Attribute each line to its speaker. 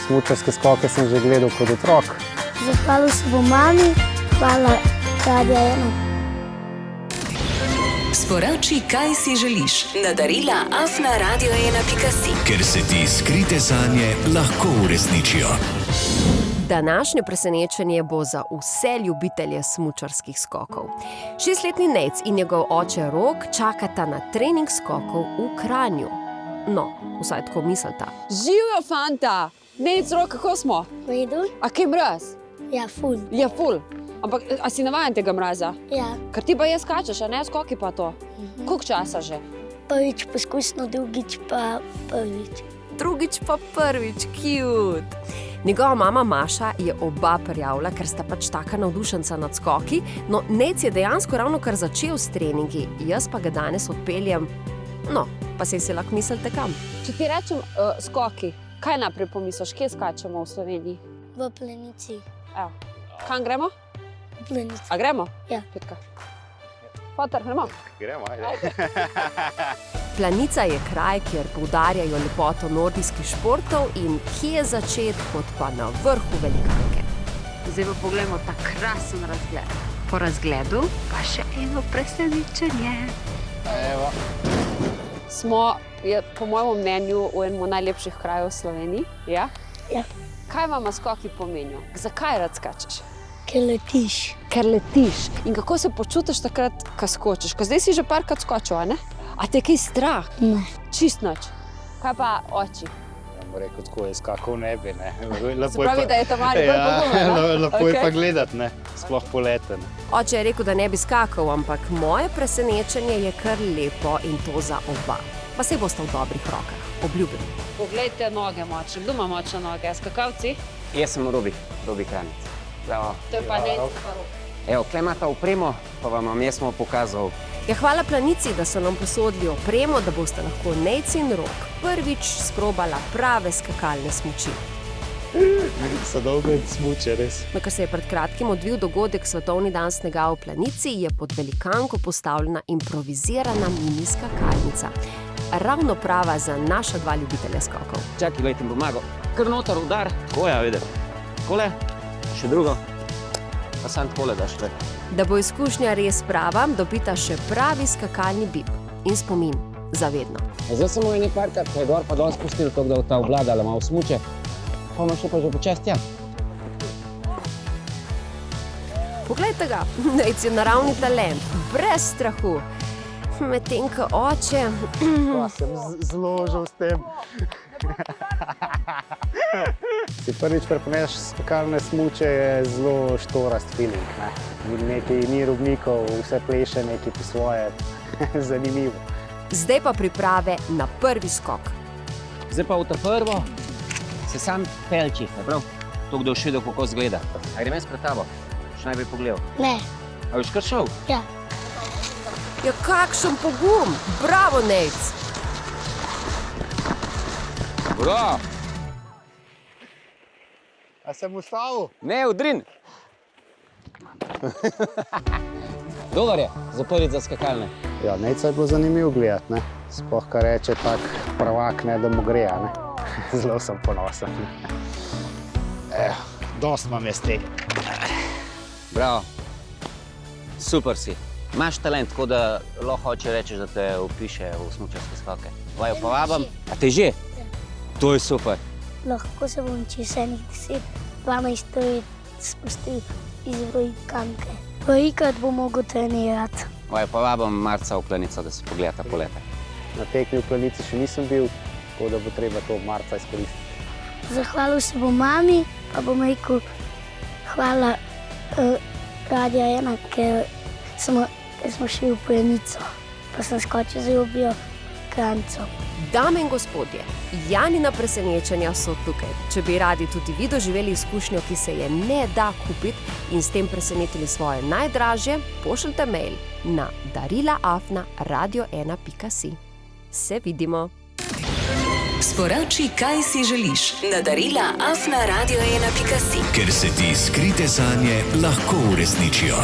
Speaker 1: Smučarske skoke sem že gledal kot otrok.
Speaker 2: Zahvalil se bom mami, hvala Radio 1.
Speaker 3: Sporoči, kaj si želiš na darila@radio1.si.
Speaker 4: Ker se ti skrite sanje lahko uresničijo.
Speaker 5: Današnje presenečenje bo za vse ljubitelje smučarskih skokov. 6-letni Nejc in njegov oče Rok čakata na trening skokov v Kranju. No, vsaj tako mislita.
Speaker 6: Živjo, fanta! Nejc, Rok, kako smo?
Speaker 2: V redu?
Speaker 6: A kaj mraz?
Speaker 2: Ja, ful.
Speaker 6: Ja, ful. Ampak, a si navajen tega mraza?
Speaker 2: Ja.
Speaker 6: Ker ti pa je skačeš, a ne? Skoki pa to. Koliko časa že?
Speaker 2: Prvič poskusno, drugič pa prvič.
Speaker 5: Drugič pa prvič, cute. Njegova mama Maša je oba prijavila, ker sta pač taka navdušenca nad skoki, no Nejc je dejansko ravno kar začel s treningi, jaz pa ga danes odpeljem, no, pa si lahko mislite kam.
Speaker 6: Če ti rečem skoki, kaj naprej pomisliš, kje skačemo v Sloveniji?
Speaker 2: V Planici.
Speaker 6: Evo, kam gremo?
Speaker 2: V Planici.
Speaker 6: A gremo?
Speaker 2: Ja.
Speaker 6: Petka. Fotar, gremo?
Speaker 1: Gremo, ajde.
Speaker 5: Planica je kraj, kjer poudarjajo lepoto nordijskih športov in kje začeti kot pa na vrhu velikanke.
Speaker 7: Zdaj pa pogledamo ta krasen razgled. Po razgledu pa še eno presenečenje.
Speaker 1: Evo.
Speaker 6: Smo, po mojem mnenju, v enem najlepših krajev v Sloveniji. Ja?
Speaker 2: Ja.
Speaker 6: Kaj vam skoki pomenijo? Zakaj rad skačeš?
Speaker 2: Ker letiš.
Speaker 6: Ker letiš. In kako se počutiš takrat, ko skočiš? Ko zdaj si že parkrat skočil, a ne? A te je kaj strah?
Speaker 2: Ne.
Speaker 6: Čist nič. Kaj pa oči?
Speaker 1: Ja bom rekel, tako je skakal v nebi, ne.
Speaker 6: Se pravi, da je to malo bolj pogumno, ne?
Speaker 1: Lepo je pa gledati, ne. Sploh polete, ne.
Speaker 5: Oče je rekel, da ne bi skakal, ampak moje presenečenje je kar lepo in to za oba. Pa saj boste v dobrih rokah, obljubim.
Speaker 6: Poglejte noge močne. Kdo ima močne noge? Skakalci?
Speaker 8: Jaz sem Robi Kranjec. Evo,
Speaker 6: To je pa Nejc pa Rok.
Speaker 8: evo, kle imata opremo, pa vam bom jaz pokazal.
Speaker 5: Ja, hvala Planici, da so nam posodili opremo, da boste lahko Nejc in Rok prvič sprobala prave skakalne smuči.
Speaker 1: So dolgo smuče, res.
Speaker 5: Ker se je pred kratkim odvil dogodek Svetovni dan snega v Planici, je pod velikanko postavljena improvizirana mini skakalnica. Ravno prava za naša dva ljubitelja skokov.
Speaker 8: Čakaj, glej, ti bom pomagal. Kar noter udar. Tako ja, vidi. Takole, še drugo. Pa sam takole daš, le.
Speaker 5: Da bo izkušnja res prava, dobita še pravi skakalni bib in spomin zavedno.
Speaker 8: Zdaj sem moj parkrat, ko je gor pa dol spustil, tako da ta obladala malo smuče. Pa ima še pa že počest, ja.
Speaker 5: Poglejte ga, Nejc je naravni talent, brez strahu. Medtem ko oče...
Speaker 1: Pa sem zložil s tem. Si prvič preponeš skakalne smuče, je zelo štorast feeling, ne. Nekaj ni robnikov, vse pleše nekaj po svoje. Zanimivo.
Speaker 5: Zdaj pa priprave na prvi skok.
Speaker 8: Zdaj pa v ta prvo se sam pelči, ne prav? To, kdo še videl, kako zgleda. A grem jaz pred tabo? Še naj bi pogledal.
Speaker 2: Ne.
Speaker 8: A boš kar šel?
Speaker 2: Ja.
Speaker 5: Ja, kakšen pogum! Bravo, Nejc!
Speaker 8: Bro!
Speaker 1: A sem ustavil?
Speaker 8: Ne, udrin! Dobar je, zaporit za skakalne.
Speaker 1: Ja, Nejca je bilo zanimivo gledati, ne. Sploh, kar reče tak prvak, ne, da mu gre, a ne. Zelo sem ponosen. Dost imam jaz tega.
Speaker 8: Bravo. Super si. Imaš talent, tako da lahko hoče rečeš, da te vpiše v smučarske skoke. Vajo pa vabam. A te že? To je super.
Speaker 2: Lahko se bom čez enih 10-12 let spustil iz velikanke. Velikrat bom mogel trenirati.
Speaker 8: Vajo pa vabam marca v Planico, da se pogledata polete.
Speaker 1: Na tekmi v Planici še nisem bil, tako da bo treba to marca izkoristiti.
Speaker 2: Zahvalil se bom mami, pa bom rekel hvala Radio 1, ker smo šli v Planico, pa sem skočil z Robijo Kranjcem.
Speaker 5: Dame in gospodje, Janina presenečenja so tukaj. Če bi radi tudi vi doživeli izkušnjo, ki se je ne da kupiti in s tem presenetili svoje najdražje, pošljite mail na darila@radio1.si. Se vidimo!
Speaker 3: Sporoči, kaj si želiš na darila@radio1.si.
Speaker 4: Ker se ti skrite sanje lahko uresničijo.